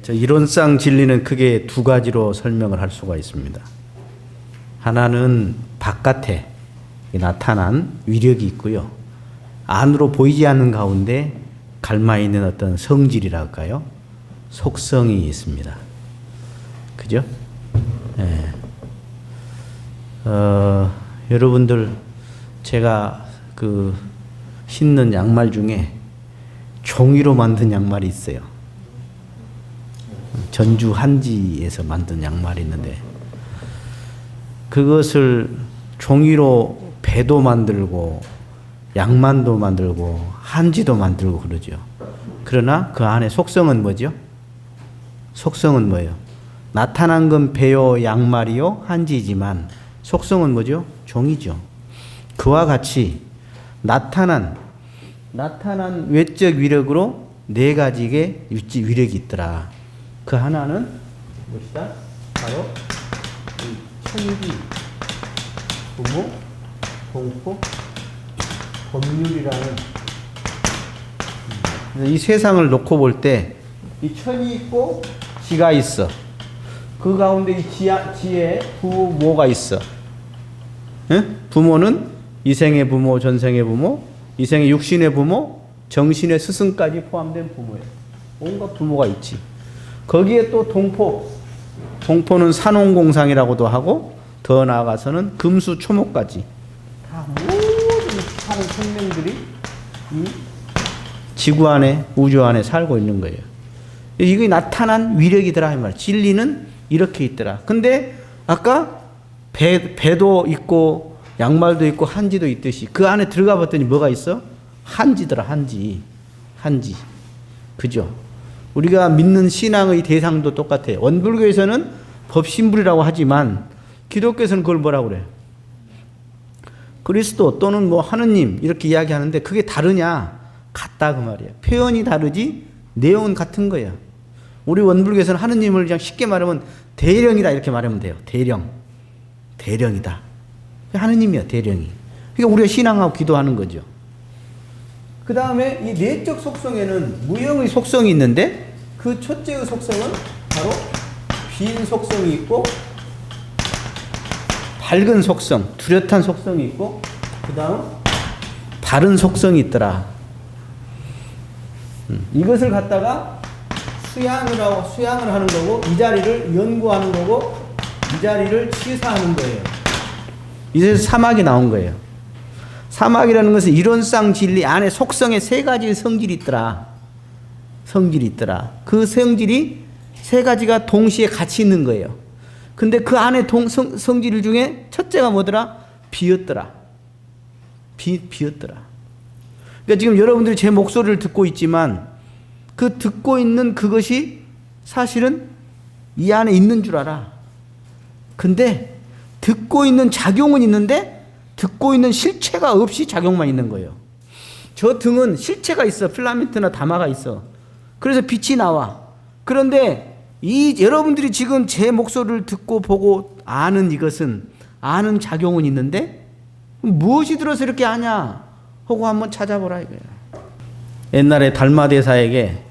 저 이론상 진리는 크게 두 가지로 설명을 할 수가 있습니다. 하나는 바깥에 나타난 위력이 있고요. 안으로 보이지 않는 가운데 갈마 있는 어떤 성질이랄까요? 속성이 있습니다. 그죠? 예. 여러분들 제가 그 신는 양말 중에 종이로 만든 양말이 있어요. 전주 한지에서 만든 양말이 있는데 그것을 종이로 배도 만들고 양만도 만들고 한지도 만들고 그러죠. 그러나 그 안에 속성은 뭐죠? 속성은 뭐예요? 나타난 건 배요, 양말이요, 한지지만 속성은 뭐죠? 종이죠. 그와 같이 나타난 외적 위력으로 네 가지의 위력이 있더라. 그 하나는 무엇이다? 바로 천기, 부모, 공포, 법률이라는 이 세상을 놓고 볼 때 이 천이 있고 지가 있어. 그 가운데 이 지에 부모가 있어. 예? 부모는 이생의 부모, 전생의 부모, 이생의 육신의 부모, 정신의 스승까지 포함된 부모예요. 온갖 부모가 있지. 거기에 또 동포는 산홍공상이라고도 하고 더 나아가서는 금수초목까지 다 모든 사는 생명들이 이 지구 안에 우주 안에 살고 있는 거예요. 이게 나타난 위력이더라 이 말. 진리는 이렇게 있더라. 근데 아까 배도 있고 양말도 있고 한지도 있듯이 그 안에 들어가 봤더니 뭐가 있어? 한지더라. 한지. 그죠? 우리가 믿는 신앙의 대상도 똑같아요. 원불교에서는 법신불이라고 하지만 기독교에서는 그걸 뭐라고 그래요? 그리스도 또는 뭐 하느님 이렇게 이야기하는데 그게 다르냐? 같다 그 말이에요. 표현이 다르지 내용은 같은 거예요. 우리 원불교에서는 하느님을 그냥 쉽게 말하면 대령이다 이렇게 말하면 돼요. 대령이다. 하느님이야 대령이. 그러니까 우리가 신앙하고 기도하는 거죠. 그 다음에 이 내적 속성에는 무형의 속성이 있는데 그 첫째의 속성은 바로 빈 속성이 있고 밝은 속성, 뚜렷한 속성이 있고 그 다음 바른 속성이 있더라. 이것을 갖다가 수양을 하는 거고 이 자리를 연구하는 거고 이 자리를 시사하는 거예요. 이래서 사막이 나온 거예요. 사막이라는 것은 이론상 진리 안에 속성에 세 가지의 성질이 있더라. 그 성질이 세 가지가 동시에 같이 있는 거예요. 근데 그 안에 성질 중에 첫째가 뭐더라? 비었더라. 비었더라. 그러니까 지금 여러분들이 제 목소리를 듣고 있지만 그 듣고 있는 그것이 사실은 이 안에 있는 줄 알아. 근데 듣고 있는 작용은 있는데 듣고 있는 실체가 없이 작용만 있는 거예요. 저 등은 실체가 있어. 필라멘트나 다마가 있어. 그래서 빛이 나와. 그런데 여러분들이 지금 제 목소리를 듣고 보고 아는 이것은 아는 작용은 있는데 무엇이 들어서 이렇게 아냐 하고 한번 찾아보라 이거야. 옛날에 달마대사에게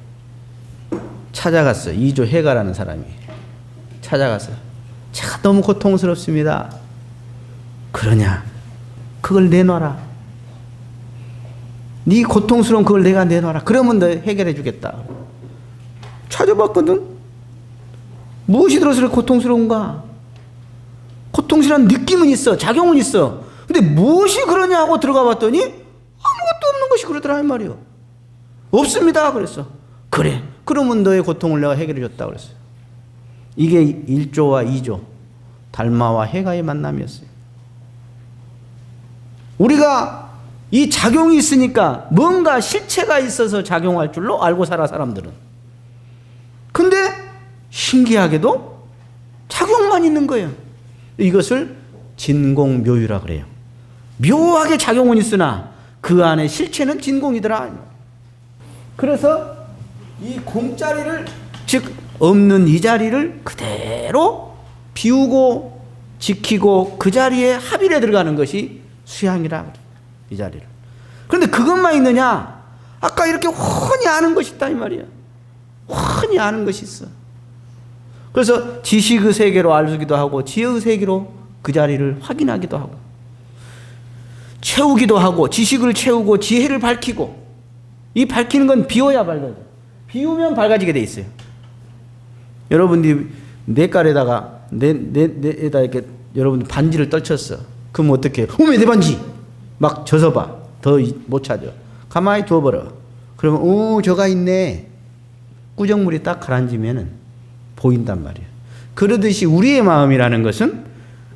찾아갔어. 이조 해가라는 사람이 찾아가서 제가 너무 고통스럽습니다. 그러냐? 그걸 내놔라. 네 고통스러운 그걸 내가 내놔라. 그러면 너 해결해 주겠다. 찾아봤거든. 무엇이 들어서 그렇게 고통스러운가? 고통스러운 느낌은 있어. 작용은 있어. 근데 무엇이 그러냐고 들어가 봤더니 아무것도 없는 것이 그러더라 이 말이요. 없습니다. 그랬어. 그래. 그러면 너의 고통을 내가 해결해 줬다 그랬어요. 이게 1조와 2조 달마와 해가의 만남이었어요. 우리가 이 작용이 있으니까 뭔가 실체가 있어서 작용할 줄로 알고 살아 사람들은. 근데 신기하게도 작용만 있는 거예요. 이것을 진공묘유라 그래요. 묘하게 작용은 있으나 그 안에 실체는 진공이더라. 그래서 이 공자리를 즉 없는 이 자리를 그대로 비우고 지키고 그 자리에 합일에 들어가는 것이 수양이라 그래요. 이 자리를. 그런데 그것만 있느냐? 아까 이렇게 훤히 아는 것이 있다 이 말이야. 훤히 아는 것이 있어. 그래서 지식의 세계로 알기도 하고 지혜의 세계로 그 자리를 확인하기도 하고 채우기도 하고 지식을 채우고 지혜를 밝히고 이 밝히는 건 비워야 밝아져. 비우면 밝아지게 돼 있어요. 여러분들이 내 깔에다가 내에다 이렇게 여러분들 반지를 떨쳤어. 그럼 어떻게 해? 어메 내 반지! 막 져서 봐. 더 못 찾아. 가만히 두어버려. 그러면 오 저가 있네. 꾸정물이 딱 가라앉으면은 보인단 말이에요. 그러듯이 우리의 마음이라는 것은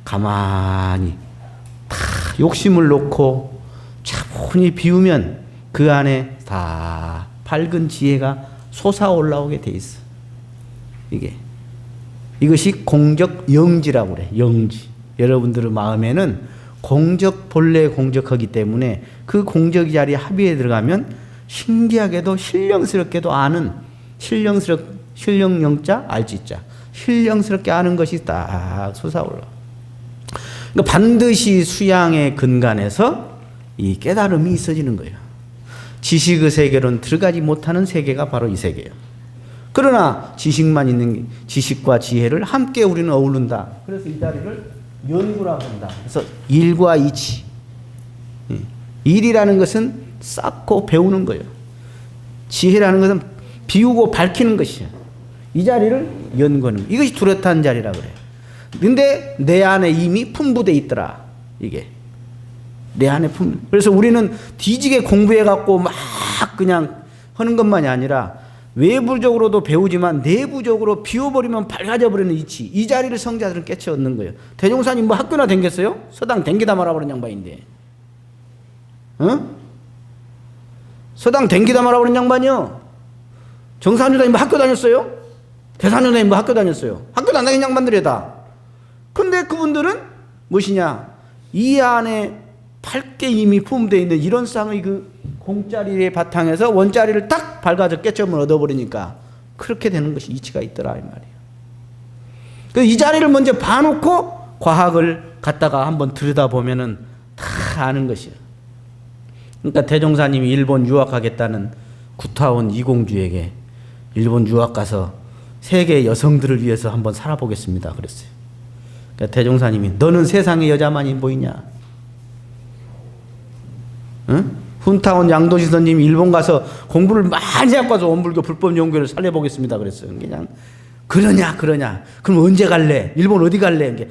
가만히 다 욕심을 놓고 차분히 비우면 그 안에 다 밝은 지혜가 솟아 올라오게 돼 있어. 이것이 공적 영지라고 그래. 영지. 여러분들의 마음에는 공적 본래 공적하기 때문에 그 공적 자리 합의에 들어가면 신기하게도 신령스럽게도 아는 신령영자 알지자 신령스럽게 아는 것이 딱 솟아올라. 그러니까 반드시 수양의 근간에서 이 깨달음이 있어지는 거예요. 지식의 세계로는 들어가지 못하는 세계가 바로 이 세계예요. 그러나 지식만 있는 지식과 지혜를 함께 우리는 어우른다. 그래서 이 자리를 연구라고 한다. 그래서 일과 이치. 일이라는 것은 쌓고 배우는 거예요. 지혜라는 것은 비우고 밝히는 것이야. 이 자리를 연구하는 이것이 뚜렷한 자리라고 그래요. 근데 내 안에 이미 풍부되어 있더라. 이게 내 안에 그래서 우리는 뒤지게 공부해갖고 막 그냥 하는 것만이 아니라 외부적으로도 배우지만 내부적으로 비워버리면 밝아져 버리는 이치. 이 자리를 성자들은 깨쳐 얻는 거예요. 대종사님 뭐 학교나 댕겼어요? 서당 댕기다 말아버린 양반인데. 서당 댕기다 말아버린 양반이요. 정산유다님 뭐 학교 다녔어요? 대산유다님 뭐 학교 다녔어요? 학교 안 다닌 양반들이야 다. 근데 그분들은 무엇이냐? 이 안에 밝게 이미 품되어 있는 이런 쌍의 그 공짜리의 바탕에서 원짜리를 딱 밝아서 깨점을 얻어버리니까 그렇게 되는 것이 이치가 있더라 이 말이에요. 이 자리를 먼저 봐놓고 과학을 갖다가 한번 들여다보면은 다 아는 것이에요. 그러니까 대종사님이 일본 유학하겠다는 구타온 이공주에게 일본 유학 가서 세계 여성들을 위해서 한번 살아보겠습니다 그랬어요. 그러니까 대종사님이 너는 세상의 여자만이 보이냐? 응? 훈타온 양도시 선님이 일본 가서 공부를 많이 하고 와서 원불교 불법 연구를 살려보겠습니다 그랬어요. 그냥 그러냐 그럼 언제 갈래? 일본 어디 갈래? 이게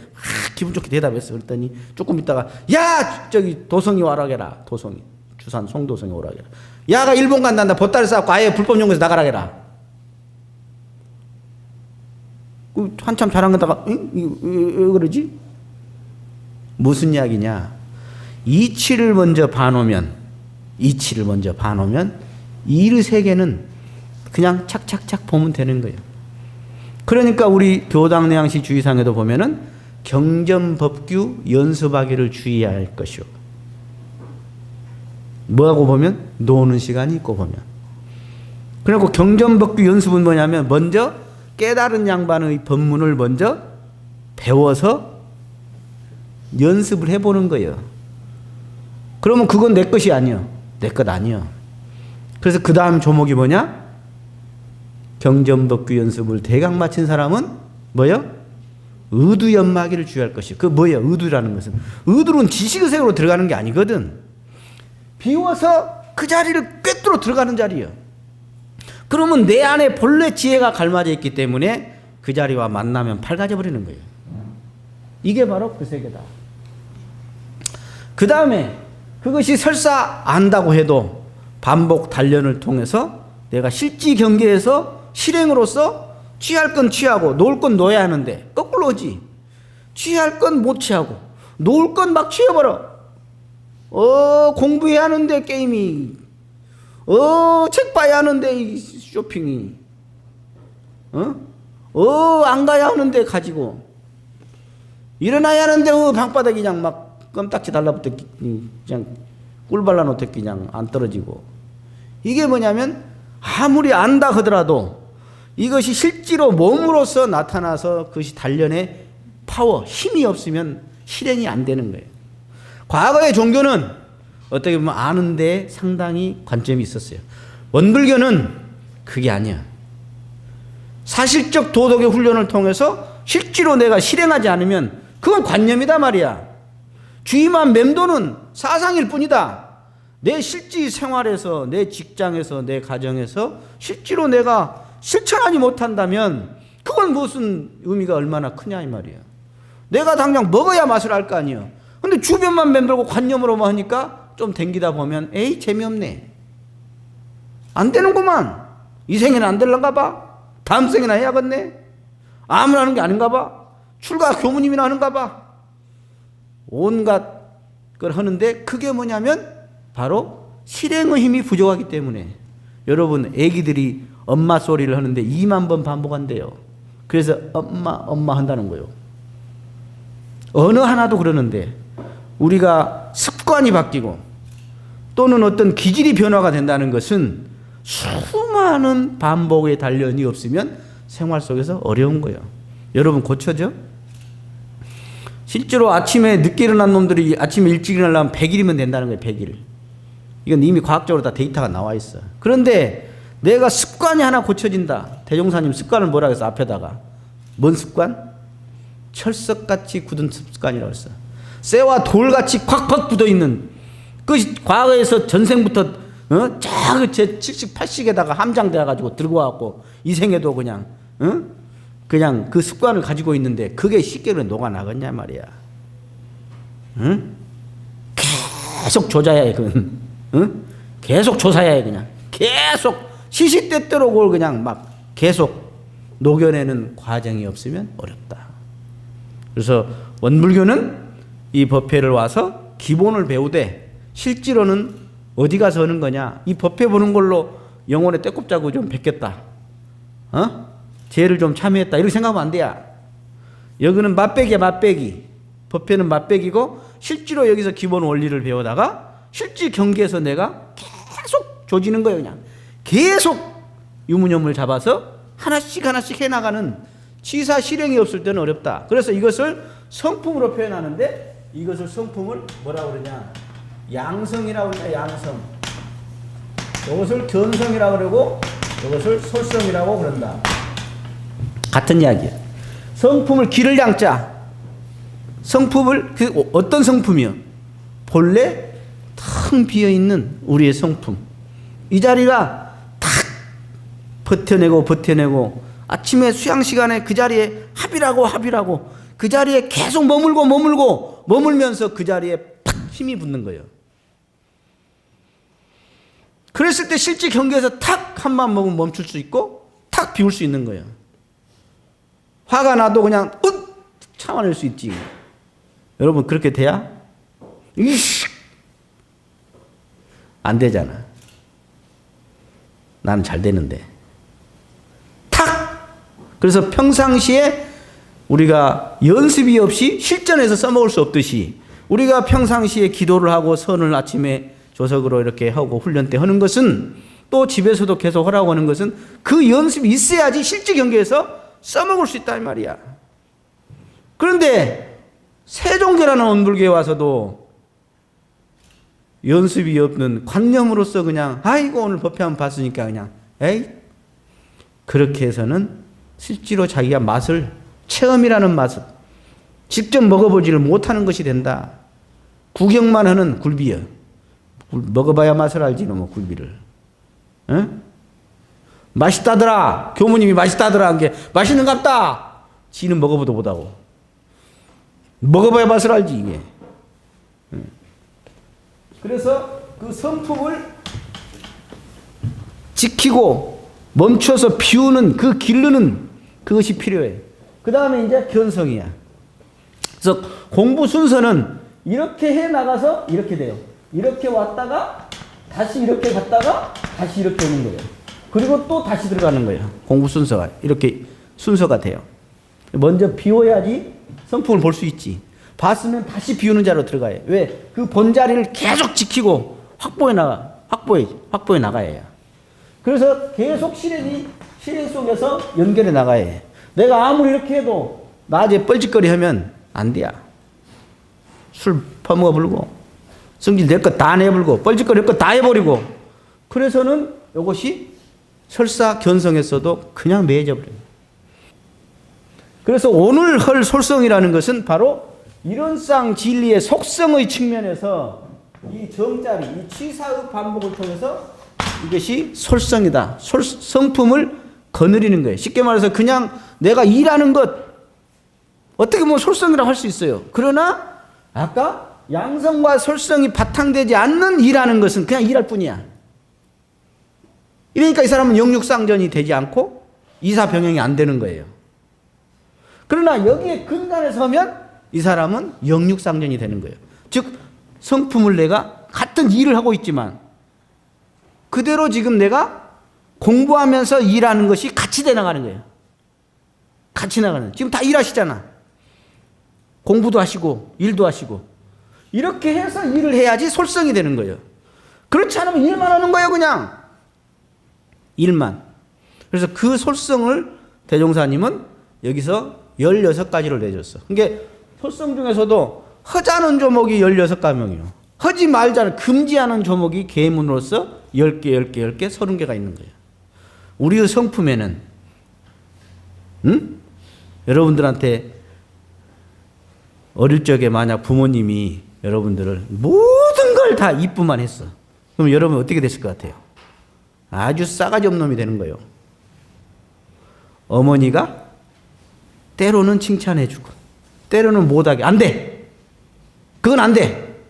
기분 좋게 대답했어. 그랬더니 조금 있다가 야 저기 도성이 와라게라. 도성이 주산 송도성이 오라게라. 야가 일본 간단다. 보따리 싸고 아예 불법 연구에서 나가라게라. 한참 잘한 거다가 왜 그러지? 무슨 이야기냐? 이치를 먼저 봐놓으면 이의 세계는 그냥 착착착 보면 되는 거예요. 그러니까 우리 교당 내양시 주의상에도 보면은 경전법규 연습하기를 주의해야 할 것이요. 뭐하고 보면 노는 시간이 있고 보면. 그리고 경전법규 연습은 뭐냐면 먼저 깨달은 양반의 법문을 먼저 배워서 연습을 해보는 거예요. 그러면 그건 내 것이 아니요. 내 것 아니요. 그래서 그 다음 조목이 뭐냐? 경전법규 연습을 대강 마친 사람은 뭐요? 의두연마기를 주의할 것이요. 그 뭐예요? 의두라는 것은. 의두는 지식의 세계로 들어가는 게 아니거든. 비워서 그 자리를 꿰뚫어 들어가는 자리예요. 그러면 내 안에 본래 지혜가 갈맞아 있기 때문에 그 자리와 만나면 밝아져 버리는 거예요. 이게 바로 그 세계다. 그 다음에 그것이 설사 안다고 해도 반복 단련을 통해서 내가 실지 경계에서 실행으로서 취할 건 취하고 놓을 건 놓아야 하는데 거꾸로 오지. 취할 건 못 취하고 놓을 건 막 취해버려. 공부해야 하는데 게임이 책 봐야 하는데 쇼핑이 안 가야 하는데 가지고 일어나야 하는데 방바닥이 그냥 막 껌딱지 달라붙어 그냥 꿀 발라놓듯 그냥 안 떨어지고. 이게 뭐냐면 아무리 안다 하더라도 이것이 실제로 몸으로서 나타나서 그것이 단련의 파워, 힘이 없으면 실행이 안 되는 거예요. 과거의 종교는 어떻게 보면 아는데 상당히 관점이 있었어요. 원불교는 그게 아니야. 사실적 도덕의 훈련을 통해서 실제로 내가 실행하지 않으면 그건 관념이다 말이야. 주의만 맴도는 사상일 뿐이다. 내 실제 생활에서, 내 직장에서, 내 가정에서 실제로 내가 실천하지 못한다면 그건 무슨 의미가 얼마나 크냐 이 말이야. 내가 당장 먹어야 맛을 알 거 아니야. 근데 주변만 맴돌고 관념으로만 하니까 좀 댕기다 보면 에이 재미없네. 안 되는구만. 이 생에는 안 될런가 봐. 다음 생에나 해야겠네. 아무나 하는 게 아닌가 봐. 출가 교무님이나 하는가 봐. 온갖 걸 하는데 그게 뭐냐면 바로 실행의 힘이 부족하기 때문에. 여러분 애기들이 엄마 소리를 하는데 2만 번 반복한대요. 그래서 엄마 한다는 거예요. 언어 하나도 그러는데 우리가 습관이 바뀌고 또는 어떤 기질이 변화가 된다는 것은 수많은 반복의 단련이 없으면 생활 속에서 어려운 거예요. 여러분 고쳐져? 실제로 아침에 늦게 일어난 놈들이 아침에 일찍 일어나려면 100일이면 된다는 거예요. 100일. 이건 이미 과학적으로 다 데이터가 나와 있어. 그런데 내가 습관이 하나 고쳐진다. 대종사님 습관을 뭐라 해서 앞에다가 뭔 습관? 철석같이 굳은 습관이라고 했어. 쇠와 돌같이 콱콱 굳어있는 그 과거에서 전생부터 제 70, 80에다가 함장되어가지고 들고 와갖고 이 생에도 그냥 그냥 그 습관을 가지고 있는데 그게 쉽게 녹아나겠냐 말이야. 계속 조자야 해 그건. 계속 조사야 해 그냥. 계속 시시때때로 그걸 그냥 막 계속 녹여내는 과정이 없으면 어렵다. 그래서 원불교는 이 법회를 와서 기본을 배우되 실제로는 어디 가서 하는 거냐? 이 법회 보는 걸로 영혼의 떼꼽자고 좀 뵙겠다. 죄를 좀 참여했다. 이렇게 생각하면 안 돼요. 여기는 맛배기야 맛배기. 법회는 맛배기고 실제로 여기서 기본 원리를 배우다가 실제 경계에서 내가 계속 조지는 거예요. 그냥 계속 유무념을 잡아서 하나씩 하나씩 해나가는 치사 실행이 없을 때는 어렵다. 그래서 이것을 성품으로 표현하는데 이것을 성품을 뭐라고 그러냐? 양성이라고 그러냐? 양성. 이것을 견성이라고 그러고 이것을 솔성이라고 그런다. 같은 이야기야. 성품을 기를 양자. 성품을 어떤 성품이요? 본래 텅 비어 있는 우리의 성품. 이 자리가 탁 버텨내고 아침에 수양 시간에 그 자리에 합이라고 그 자리에 계속 머물면서 그 자리에 팍 힘이 붙는 거예요. 그랬을 때 실제 경계에서 탁 한 번 먹으면 멈출 수 있고 탁 비울 수 있는 거예요. 화가 나도 그냥 참아낼 수 있지. 여러분 그렇게 돼야? 안 되잖아. 나는 잘 되는데. 탁! 그래서 평상시에 우리가 연습이 없이 실전에서 써먹을 수 없듯이 우리가 평상시에 기도를 하고 선을 아침에 조석으로 이렇게 하고 훈련 때 하는 것은 또 집에서도 계속 하라고 하는 것은 그 연습이 있어야지 실제 경계에서 써먹을 수 있다 이 말이야. 그런데 세종교라는 원불교에 와서도 연습이 없는 관념으로서 그냥 아이고 오늘 법회 한번 봤으니까 그냥 에이 그렇게 해서는 실제로 자기가 맛을 체험이라는 맛을 직접 먹어보지를 못하는 것이 된다. 구경만 하는 굴비여. 먹어봐야 맛을 알지 뭐 굴비를. 응? 맛있다더라. 교무님이 맛있다더라 한 게 맛있는갑다. 지는 먹어보도 못하고. 먹어봐야 맛을 알지 이게. 그래서 그 성품을 지키고 멈춰서 비우는 그 기르는 그것이 필요해. 그 다음에 이제 견성이야. 그래서 공부 순서는 이렇게 해 나가서 이렇게 돼요. 이렇게 왔다가 다시 이렇게 갔다가 다시 이렇게 오는 거예요. 그리고 또 다시 들어가는 거예요. 공부 순서가 이렇게 순서가 돼요. 먼저 비워야지 성품을 볼 수 있지. 봤으면 다시 비우는 자로 들어가요. 왜? 그 본자리를 계속 지키고 확보해 나가야 해요. 그래서 계속 실행 속에서 연결해 나가야 해. 내가 아무리 이렇게 해도 낮에 뻘짓거리 하면 안 돼요. 술 퍼먹어 불고 성질 낼 것 다 내불고 뻘짓거리 할 것 다 해버리고 그래서는 이것이 설사 견성했어도 그냥 매해져 버려요. 그래서 오늘 할 솔성이라는 것은 바로 이론상 진리의 속성의 측면에서 이 정자리, 이 취사의 반복을 통해서 이것이 솔성이다. 성품을 거느리는 거예요. 쉽게 말해서 그냥 내가 일하는 것, 어떻게 보면 솔성이라고 할 수 있어요. 그러나 아까 양성과 솔성이 바탕되지 않는 일하는 것은 그냥 일할 뿐이야. 이러니까 이 사람은 영육상전이 되지 않고 이사병행이 안 되는 거예요. 그러나 여기에 근간에 서면 이 사람은 영육상전이 되는 거예요. 즉 성품을 내가 같은 일을 하고 있지만 그대로 지금 내가 공부하면서 일하는 것이 같이 돼 나가는 거예요. 같이 나가는. 지금 다 일하시잖아. 공부도 하시고 일도 하시고 이렇게 해서 일을 해야지 솔성이 되는 거예요. 그렇지 않으면 일만 하는 거예요. 그냥 일만. 그래서 그 솔성을 대종사님은 여기서 16가지를 내줬어. 그러니까 솔성 중에서도 허자는 조목이 16가명이에요. 하지 말자는 금지하는 조목이 계문으로서 10개, 10개, 10개, 30개가 있는 거예요. 우리의 성품에는 여러분들한테 어릴 적에 만약 부모님이 여러분들을 모든 걸 다 이쁘만 했어. 그럼 여러분 어떻게 됐을 것 같아요? 아주 싸가지 없는 놈이 되는 거예요. 어머니가 때로는 칭찬해주고 때로는 못하게. 안 돼. 그건 안 돼.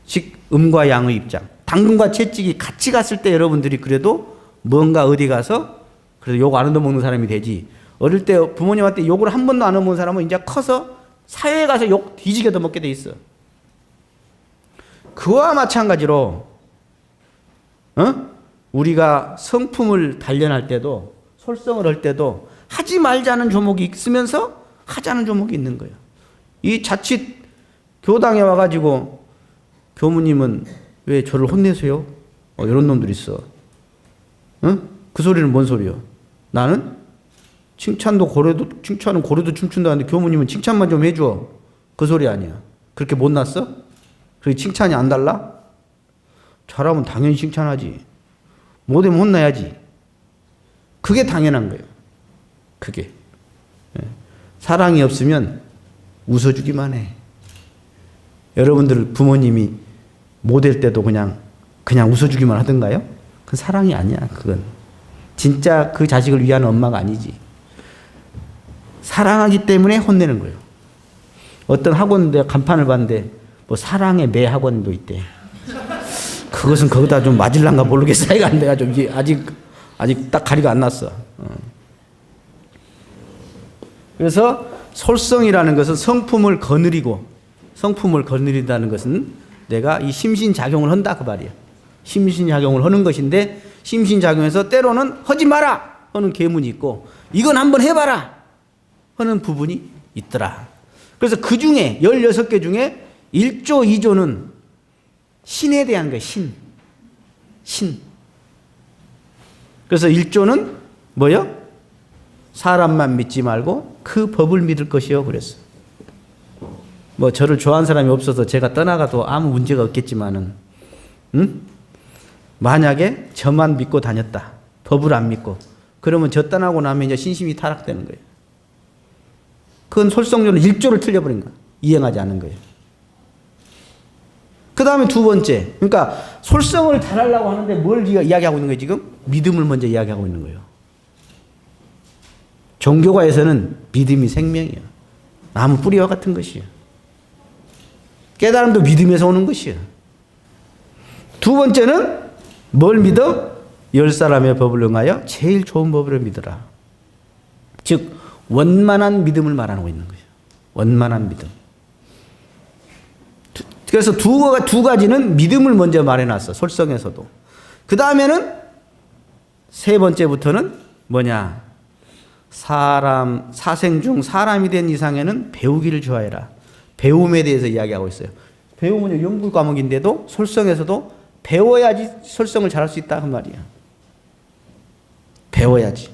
즉 음과 양의 입장. 당근과 채찍이 같이 갔을 때 여러분들이 그래도 뭔가 어디 가서 그래도 욕 안 얻어먹는 사람이 되지. 어릴 때 부모님한테 욕을 한 번도 안 얻어먹는 사람은 이제 커서 사회에 가서 욕 뒤지게 얻어먹게 돼 있어. 그와 마찬가지로 우리가 성품을 단련할 때도 솔성을 할 때도 하지 말자는 조목이 있으면서 하자는 조목이 있는 거예요. 이 자칫 교당에 와가지고 교무님은 왜 저를 혼내세요? 이런 놈들이 있어. 그 소리는 뭔 소리요? 나는 칭찬은 고래도 춤춘다는데 교무님은 칭찬만 좀 해줘. 그 소리 아니야. 그렇게 못났어? 그렇게 칭찬이 안 달라? 잘하면 당연히 칭찬하지. 못하면 혼나야지. 그게 당연한 거예요. 그게. 사랑이 없으면 웃어주기만 해. 여러분들 부모님이 못할 때도 그냥 웃어주기만 하던가요? 그건 사랑이 아니야. 그건 진짜 그 자식을 위한 엄마가 아니지. 사랑하기 때문에 혼내는 거예요. 어떤 학원 내가 간판을 봤는데 뭐 사랑의 매 학원도 있대. 그것은 거기다 좀 맞을란가 모르겠어. 사이가 안 돼가지고 이게 아직 딱 가리가 안 났어. 그래서 솔성이라는 것은 성품을 거느린다는 것은 내가 이 심신작용을 한다 그 말이야. 심신작용을 하는 것인데 심신작용에서 때로는 하지 마라 하는 계문이 있고 이건 한번 해봐라 하는 부분이 있더라. 그래서 그 중에 16개 중에 1조, 2조는 신에 대한 거예요. 신. 그래서 1조는 뭐요? 사람만 믿지 말고 그 법을 믿을 것이요 그랬어. 뭐 저를 좋아하는 사람이 없어서 제가 떠나가도 아무 문제가 없겠지만은 만약에 저만 믿고 다녔다. 법을 안 믿고. 그러면 저 떠나고 나면 이제 신심이 타락되는 거예요. 그건 솔성조는 1조를 틀려버린 거예요. 이행하지 않은 거예요. 그 다음에 두 번째. 그러니까 솔성을 잘하려고 하는데 뭘 이야기하고 있는 거예요 지금? 믿음을 먼저 이야기하고 있는 거예요. 종교가에서는 믿음이 생명이에요. 나무 뿌리와 같은 것이에요. 깨달음도 믿음에서 오는 것이에요. 두 번째는 뭘 믿어? 10사람의 법을 응하여 제일 좋은 법을 믿어라. 즉 원만한 믿음을 말하고 있는 거예요. 원만한 믿음. 그래서 두 가지는 믿음을 먼저 말해놨어. 솔성에서도. 그 다음에는 세 번째부터는 뭐냐? 사생 중 사람이 된 이상에는 배우기를 좋아해라. 배움에 대해서 이야기하고 있어요. 배움은 연구 과목인데도 솔성에서도 배워야지 솔성을 잘할 수 있다 그 말이야. 배워야지.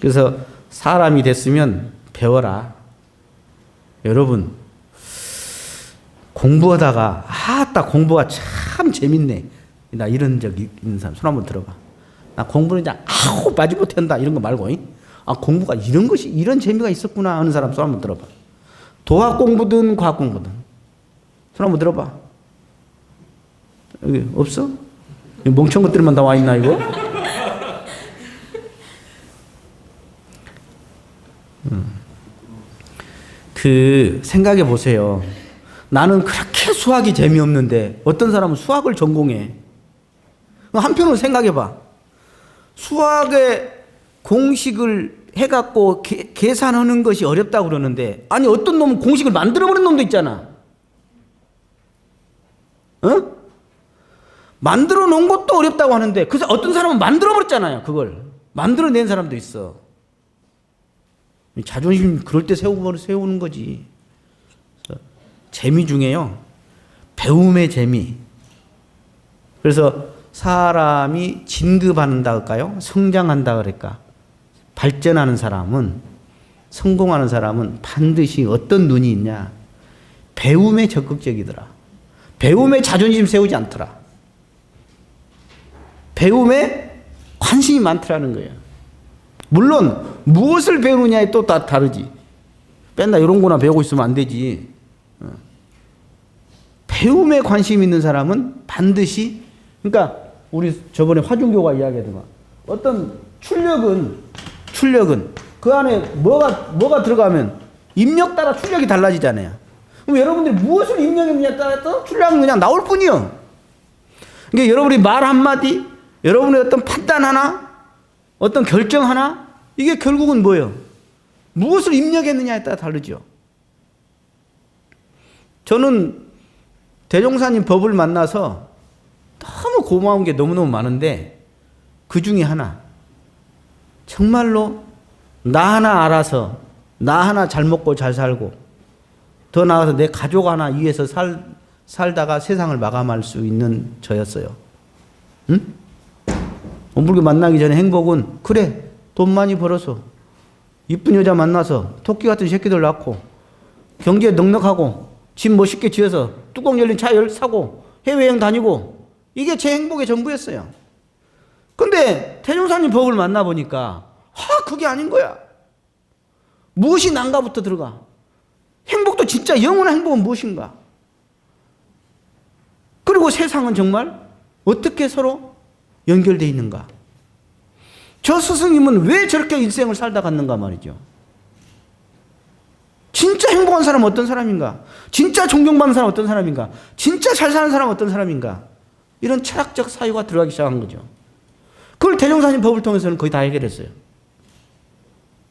그래서 사람이 됐으면 배워라. 여러분 공부하다가 아따 공부가 참 재밌네. 나 이런 적 있는 사람 손 한번 들어봐. 나 공부는 그냥 아우 빠지 못한다 이런 거 말고 아, 공부가 이런 재미가 있었구나 하는 사람 손 한번 들어봐. 도학 공부든 과학 공부든. 손 한번 들어봐. 여기 없어? 멍청한 것들만 다 와 있나, 이거? 생각해 보세요. 나는 그렇게 수학이 재미없는데 어떤 사람은 수학을 전공해. 한편으로 생각해 봐. 수학의 공식을 해갖고 계산하는 것이 어렵다고 그러는데, 아니, 어떤 놈은 공식을 만들어버린 놈도 있잖아. 어? 만들어 놓은 것도 어렵다고 하는데, 그래서 어떤 사람은 만들어버렸잖아요. 그걸. 만들어낸 사람도 있어. 자존심 그럴 때 세우는 거지. 재미 중에요. 배움의 재미. 그래서 사람이 진급한다 할까요? 성장한다 그럴까? 발전하는 사람은, 성공하는 사람은 반드시 어떤 눈이 있냐? 배움에 적극적이더라. 배움에 자존심 세우지 않더라. 배움에 관심이 많더라는 거예요. 물론 무엇을 배우느냐에 또 다 다르지. 맨날 이런 거나 배우고 있으면 안 되지. 배움에 관심 있는 사람은 반드시, 그러니까 우리 저번에 화중교가 이야기하더만, 어떤 출력은 그 안에 뭐가 들어가면 입력 따라 출력이 달라지잖아요. 그럼 여러분들이 무엇을 입력했느냐에 따라서 출력은 그냥 나올 뿐이요. 그러니까 여러분이 말 한마디, 여러분의 어떤 판단 하나, 어떤 결정 하나, 이게 결국은 뭐예요? 무엇을 입력했느냐에 따라 다르죠. 저는 대종사님 법을 만나서 너무 고마운 게 너무너무 많은데, 그 중에 하나, 정말로 나 하나 알아서, 나 하나 잘 먹고 잘 살고, 더 나아가서 내 가족 하나 위해서 살다가 세상을 마감할 수 있는 저였어요. 응? 엄불교 만나기 전에 행복은, 그래, 돈 많이 벌어서 이쁜 여자 만나서 토끼 같은 새끼들 낳고 경기에 넉넉하고 집 멋있게 지어서 뚜껑 열린 차 사고 해외여행 다니고, 이게 제 행복의 전부였어요. 근데 태종사님 법을 만나보니까 그게 아닌 거야. 무엇이 난가부터 들어가. 행복도 진짜 영원한 행복은 무엇인가. 그리고 세상은 정말 어떻게 서로 연결되어 있는가. 저 스승님은 왜 저렇게 일생을 살다 갔는가 말이죠. 진짜 행복한 사람은 어떤 사람인가? 진짜 존경받는 사람은 어떤 사람인가? 진짜 잘 사는 사람은 어떤 사람인가? 이런 철학적 사유가 들어가기 시작한 거죠. 그걸 대종사님 법을 통해서는 거의 다 해결했어요.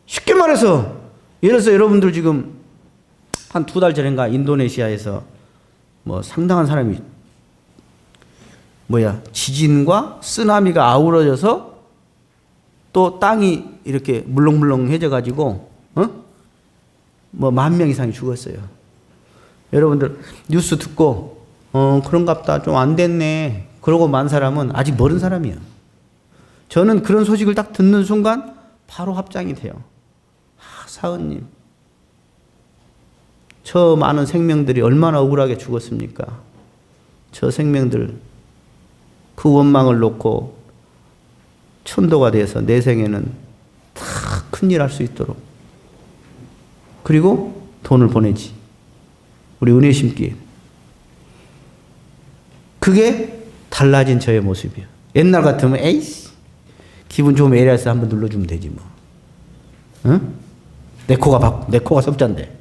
쉽게 말해서, 예를 들어서 여러분들 지금 한 2달 전인가 인도네시아에서 뭐 상당한 사람이 지진과 쓰나미가 아우러져서 또 땅이 이렇게 물렁물렁해져 가지고 뭐 10,000명 이상이 죽었어요. 여러분들 뉴스 듣고 그런갑다, 좀 안 됐네, 그러고 만 사람은 아직 멀은 사람이에요. 저는 그런 소식을 딱 듣는 순간 바로 합장이 돼요. 사은님, 저 많은 생명들이 얼마나 억울하게 죽었습니까? 저 생명들 그 원망을 놓고 천도가 돼서 내 생에는 다 큰일 할 수 있도록, 그리고 돈을 보내지. 우리 은혜 심기. 그게 달라진 저의 모습이에요. 옛날 같으면 에이씨, 기분 좋으면 ARS 한번 눌러주면 되지 뭐. 응? 내 코가 섭자인데.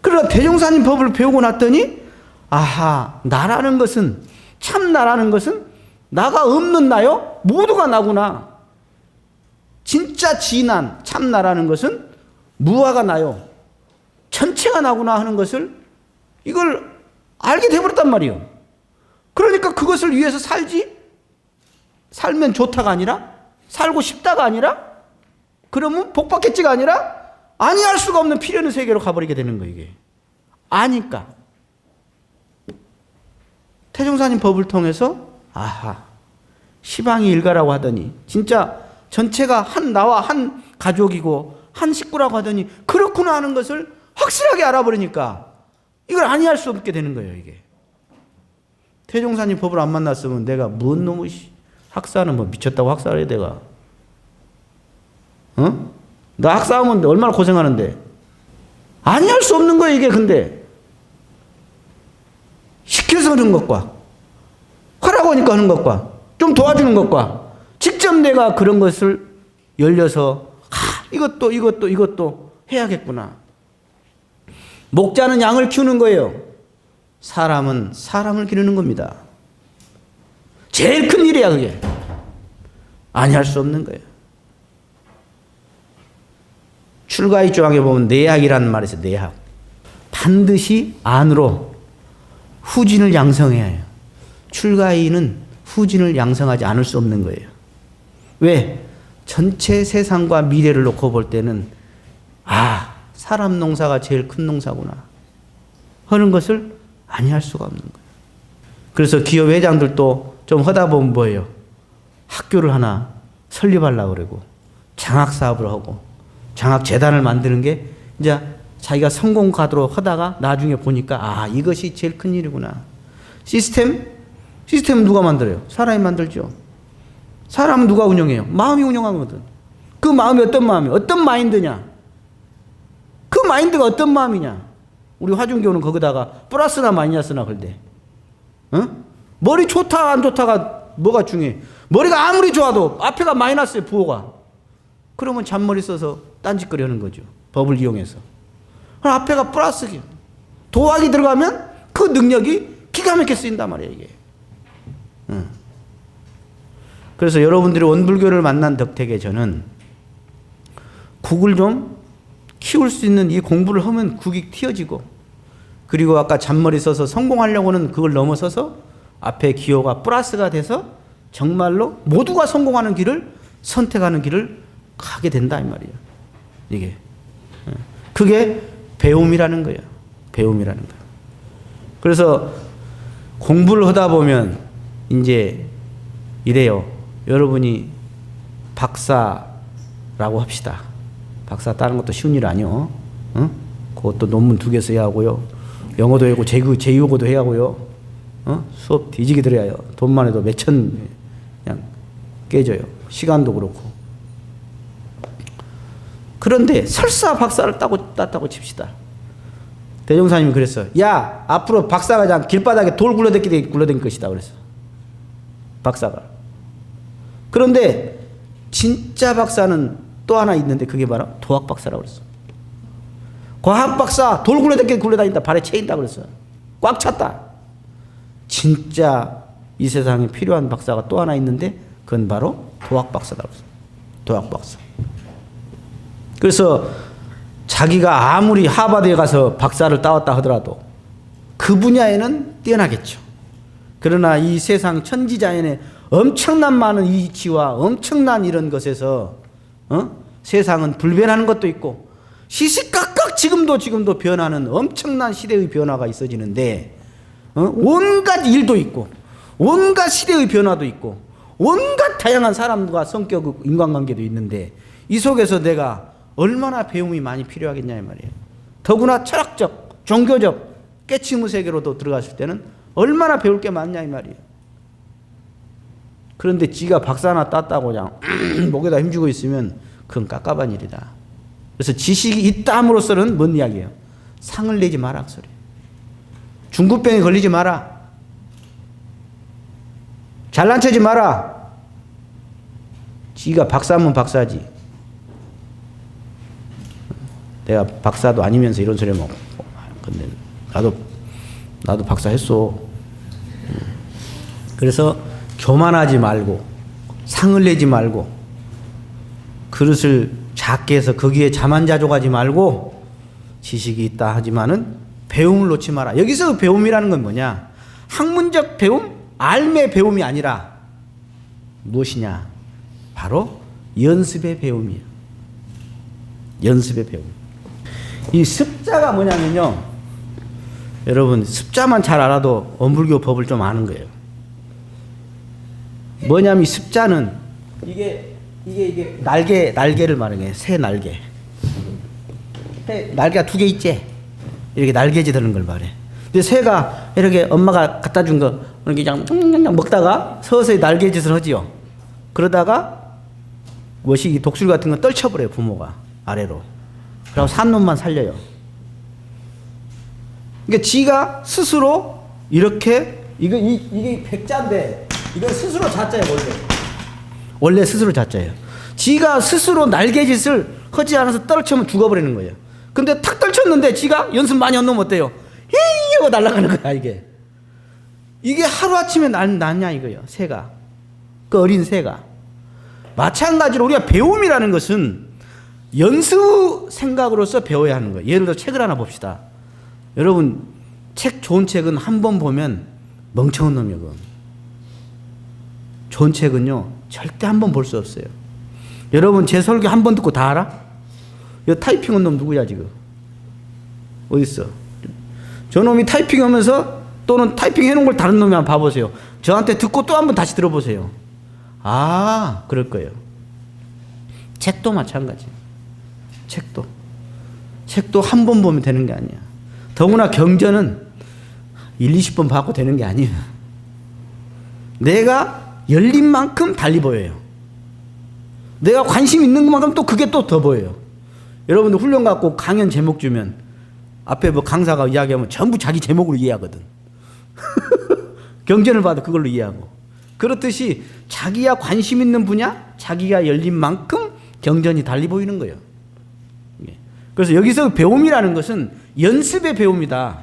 그러나 대종사님 법을 배우고 났더니, 아하, 나라는 것은, 참 나라는 것은 나가 없는 나요? 모두가 나구나. 진짜 진한 참 나라는 것은 무아가 나요. 전체가 나구나 하는 것을, 이걸 알게 돼버렸단 말이에요. 그러니까 그것을 위해서 살면 좋다가 아니라, 살고 싶다가 아니라, 그러면 복받겠지가 아니라, 아니할 수가 없는 필요는 세계로 가버리게 되는 거예요, 이게. 아니까. 태종사님 법을 통해서, 아하, 시방이 일가라고 하더니, 진짜 전체가 나와 한 가족이고, 한 식구라고 하더니, 그렇구나 하는 것을 확실하게 알아버리니까, 이걸 아니할 수 없게 되는 거예요, 이게. 태종사님 법을 안 만났으면 내가 뭔 놈의 학사는 뭐 미쳤다고 학사를 해, 내가. 어? 나 학싸움은 얼마나 고생하는데. 아니할 수 없는 거야, 이게. 근데 시켜서 하는 것과 하라고 하니까 하는 것과 좀 도와주는 것과 직접 내가 그런 것을 열려서 이것도 해야겠구나. 목자는 양을 키우는 거예요. 사람은 사람을 기르는 겁니다. 제일 큰 일이야, 그게. 아니할 수 없는 거예요. 출가의 조항에 보면 내학이라는 말이 있어요. 내학. 반드시 안으로 후진을 양성해야 해요. 출가의는 후진을 양성하지 않을 수 없는 거예요. 왜? 전체 세상과 미래를 놓고 볼 때는 사람 농사가 제일 큰 농사구나 하는 것을 아니할 수가 없는 거예요. 그래서 기업 회장들도 좀 하다 보면 뭐예요? 학교를 하나 설립하려고 그러고 장학 사업을 하고 장학 재단을 만드는 게 이제 자기가 성공 가도록 하다가 나중에 보니까 이것이 제일 큰 일이구나. 시스템 누가 만들어요? 사람이 만들죠. 사람은 누가 운영해요? 마음이 운영하거든. 그 마음이 어떤 마음이에요? 어떤 마인드냐? 그 마인드가 어떤 마음이냐? 우리 화중교는 거기다가 플러스나 마이너스나 그런데 머리 좋다 안 좋다가 뭐가 중요해? 머리가 아무리 좋아도 앞에가 마이너스에 부호가. 그러면 잔머리 써서 딴짓거리 하는 거죠. 법을 이용해서. 앞에가 플러스기. 도학이 들어가면 그 능력이 기가 막히게 쓰인단 말이에요, 이게. 그래서 여러분들이 원불교를 만난 덕택에 저는 국을 좀 키울 수 있는 이 공부를 하면 국이 튀어지고, 그리고 아까 잔머리 써서 성공하려고는 그걸 넘어서서 앞에 기호가 플러스가 돼서 정말로 모두가 성공하는 길을 선택하는 길을 가게 된다 이 말이에요. 이게 그게 배움이라는 거예요. 배움이라는 거. 그래서 공부를 하다 보면 이제 이래요. 여러분이 박사라고 합시다. 박사 따는 것도 쉬운 일 아니요. 그것도 논문 2개 써야 하고요. 영어도 하고 제2외국어도 해야 하고요. 수업 뒤지게 들어야 해요. 돈만 해도 몇천 그냥 깨져요. 시간도 그렇고. 그런데 설사 박사를 땄다고 칩시다. 대종사님이 그랬어요. 야, 앞으로 박사가 그냥 길바닥에 돌 굴러다닐 것이다 그랬어. 박사가. 그런데 진짜 박사는 또 하나 있는데 그게 바로 도학 박사라고 그랬어. 과학 박사 돌 굴러다닌다 발에 채인다 그랬어. 꽉 찼다. 진짜 이 세상에 필요한 박사가 또 하나 있는데 그건 바로 도학 박사다 그랬어. 도학 박사. 그래서 자기가 아무리 하버드에 가서 박사를 따왔다 하더라도 그 분야에는 뛰어나겠죠. 그러나 이 세상 천지자연의 엄청난 많은 이치와 엄청난 이런 것에서 세상은 불변하는 것도 있고 시시각각 지금도 변하는 엄청난 시대의 변화가 있어지는데 온갖 일도 있고 온갖 시대의 변화도 있고 온갖 다양한 사람과 성격 인간관계도 있는데 이 속에서 내가 얼마나 배움이 많이 필요하겠냐 이 말이에요. 더구나 철학적, 종교적 깨치무 세계로도 들어갔을 때는 얼마나 배울 게 많냐 이 말이에요. 그런데 지가 박사 하나 땄다고 그냥 목에다 힘주고 있으면 그건 깝깝한 일이다. 그래서 지식이 있다함으로써는 뭔 이야기예요? 상을 내지 마라 그 소리예요. 중국병에 걸리지 마라. 잘난 체지 마라. 지가 박사면 박사지. 내가 박사도 아니면서 이런 소리 하면 근데 나도 박사 했어. 그래서 교만하지 말고 상을 내지 말고 그릇을 작게 해서 거기에 자만자족하지 말고 지식이 있다 하지만은 배움을 놓지 마라. 여기서 배움이라는 건 뭐냐? 학문적 배움, 알매 배움이 아니라 무엇이냐? 바로 연습의 배움이에요. 연습의 배움. 이 습자가 뭐냐면요. 여러분 습자만 잘 알아도 원불교 법을 좀 아는 거예요. 뭐냐면 이 습자는 이게 날개를 말해. 새 날개. 새 날개가 2개 있지. 이렇게 날개짓 하는 걸 말해. 근데 새가 이렇게 엄마가 갖다 준 거 이렇게 그냥 먹다가 서서히 날개짓을 하지요. 그러다가 것이 이 독수리 같은 건 떨쳐버려요, 부모가. 아래로. 그리고 산 놈만 살려요. 그러니까 지가 스스로 이렇게, 이게 백자인데, 이건 스스로 자자예요, 원래. 원래 스스로 자자예요. 지가 스스로 날개짓을 하지 않아서 떨쳐면 죽어버리는 거예요. 근데 탁 떨쳤는데 지가 연습 많이 안 놓으면 어때요? 히이 하고 날아가는 거야, 이게. 이게 하루아침에 났냐, 이거예요, 새가. 그 어린 새가. 마찬가지로 우리가 배움이라는 것은 연습 생각으로서 배워야 하는 거예요. 예를 들어 책을 하나 봅시다. 여러분, 좋은 책은 한 번 보면 멍청한 놈이요, 그건. 좋은 책은요, 절대 한 번 볼 수 없어요. 여러분, 제 설교 한 번 듣고 다 알아? 이 타이핑한 놈 누구야, 지금? 어딨어? 저놈이 타이핑하면서 또는 타이핑 해놓은 걸 다른 놈이 한번 봐보세요. 저한테 듣고 또 한번 다시 들어보세요. 아, 그럴 거예요. 책도 마찬가지. 책도 한 번 보면 되는 게 아니야. 더구나 경전은 1, 20번 받고 되는 게 아니에요. 내가 열린 만큼 달리 보여요. 내가 관심 있는 것만큼 또 그게 또 더 보여요. 여러분들 훈련 갖고 강연 제목 주면 앞에 뭐 강사가 이야기하면 전부 자기 제목으로 이해하거든. 경전을 봐도 그걸로 이해하고. 그렇듯이 자기가 관심 있는 분야, 자기가 열린 만큼 경전이 달리 보이는 거예요. 그래서 여기서 배움이라는 것은 연습의 배움이다.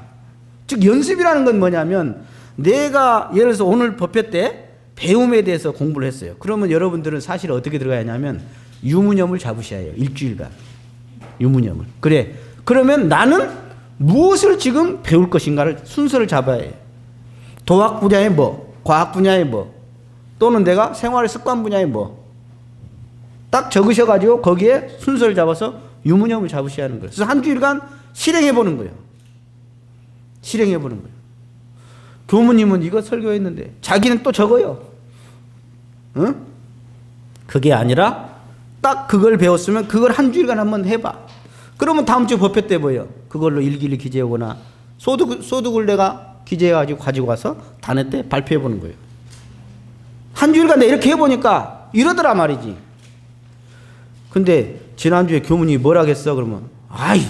즉 연습이라는 건 뭐냐면 내가 예를 들어서 오늘 법회 때 배움에 대해서 공부를 했어요. 그러면 여러분들은 사실 어떻게 들어가야 하냐면 유무념을 잡으셔야 해요. 일주일간. 유무념을. 그래. 그러면 나는 무엇을 지금 배울 것인가를 순서를 잡아야 해요. 도학 분야의 뭐, 과학 분야의 뭐, 또는 내가 생활 습관 분야의 뭐. 딱 적으셔가지고 거기에 순서를 잡아서 유무념을 잡으셔야 하는 거예요. 그래서 한 주일간 실행해보는 거예요. 실행해보는 거예요. 교무님은 이거 설교했는데 자기는 또 적어요. 응? 그게 아니라 딱 그걸 배웠으면 그걸 한 주일간 한번 해봐. 그러면 다음 주 법회 때 뭐예요? 그걸로 일기를 기재하거나 소득을 내가 기재해가지고 가지고 와서 단회 때 발표해보는 거예요. 한 주일간 내가 이렇게 해보니까 이러더라 말이지. 근데 지난주에 교무님이 뭐라겠어? 그러면 아이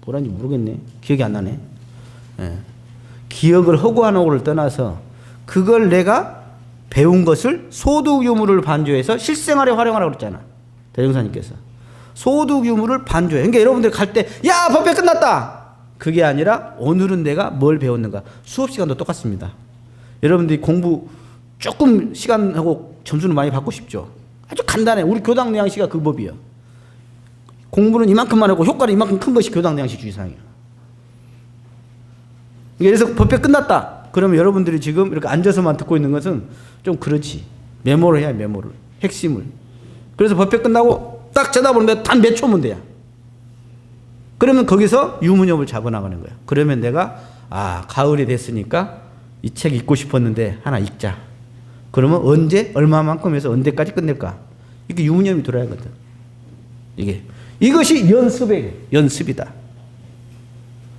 뭐라는지 모르겠네. 기억이 안 나네. 예. 기억을 하고 안 하고를 떠나서 그걸 내가 배운 것을 소득 유무를 반조해서 실생활에 활용하라고 그랬잖아. 대종사님께서. 소득 유무를 반조해. 그러니까 여러분들 갈 때 야 법회 끝났다. 그게 아니라 오늘은 내가 뭘 배웠는가. 수업 시간도 똑같습니다. 여러분들이 공부 조금 시간하고 점수는 많이 받고 싶죠. 아주 간단해. 우리 교당 내양식가 그 법이에요. 공부는 이만큼만 하고 효과는 이만큼 큰 것이 교당 내양식 주의사항이에요. 그래서 법회 끝났다. 그러면 여러분들이 지금 이렇게 앉아서만 듣고 있는 것은 좀 그렇지. 메모를 해야 메모를. 핵심을. 그래서 법회 끝나고 딱 쳐다보는데 단 몇 초면 돼요. 그러면 거기서 유무념을 잡아나가는 거야. 그러면 내가 가을이 됐으니까 이 책 읽고 싶었는데 하나 읽자. 그러면 언제 얼마만큼 해서 언제까지 끝낼까? 이게 유무념이 들어야 하거든. 이것이 연습이다.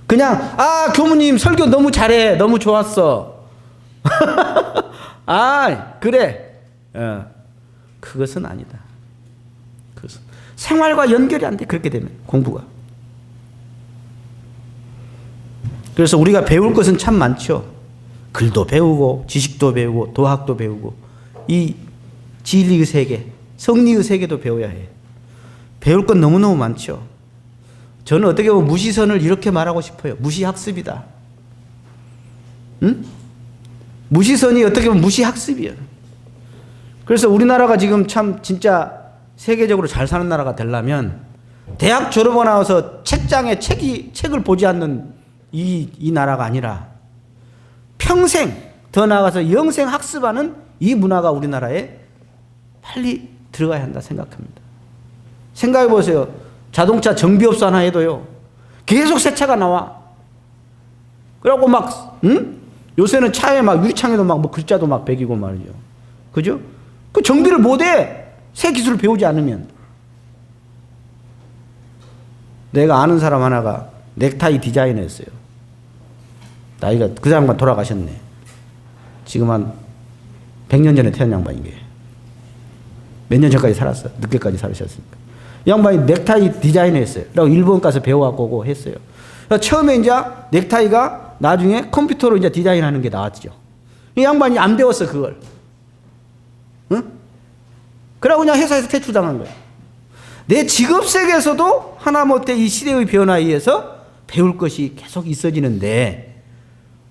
그냥 교무님 설교 너무 잘해. 너무 좋았어. 그래. 그것은 아니다. 그것은 생활과 연결이 안 돼. 그렇게 되면 공부가. 그래서 우리가 배울 것은 참 많죠. 글도 배우고 지식도 배우고 도학도 배우고 이 진리의 세계, 성리의 세계도 배워야 해. 배울 건 너무너무 많죠. 저는 어떻게 보면 무시선을 이렇게 말하고 싶어요. 무시학습이다. 응? 무시선이 어떻게 보면 무시학습이에요. 그래서 우리나라가 지금 참 진짜 세계적으로 잘 사는 나라가 되려면 대학 졸업하고 나와서 책장에 책을 보지 않는 이 나라가 아니라 평생 더 나아가서 영생 학습하는 이 문화가 우리나라에 빨리 들어가야 한다 생각합니다. 생각해 보세요. 자동차 정비업소 하나 해도요. 계속 새 차가 나와. 그래갖고 요새는 차에 막 유리창에도 막 뭐 글자도 막 베기고 말이죠. 그죠? 그 정비를 못해. 새 기술을 배우지 않으면. 내가 아는 사람 하나가 넥타이 디자인했어요. 나이가 그 사람만 돌아가셨네. 지금 한 100년 전에 태어난 양반인 게. 몇 년 전까지 살았어. 늦게까지 살으셨으니까. 이 양반이 넥타이 디자인했어요. 그리고 일본 가서 배워갖고 오고 했어요. 처음에 이제 넥타이가 나중에 컴퓨터로 이제 디자인하는 게 나왔죠. 이 양반이 안 배웠어, 그걸. 응? 그러고 그냥 회사에서 퇴출당한 거야. 내 직업 세계에서도 하다못해 이 시대의 변화에 의해서 배울 것이 계속 있어지는데,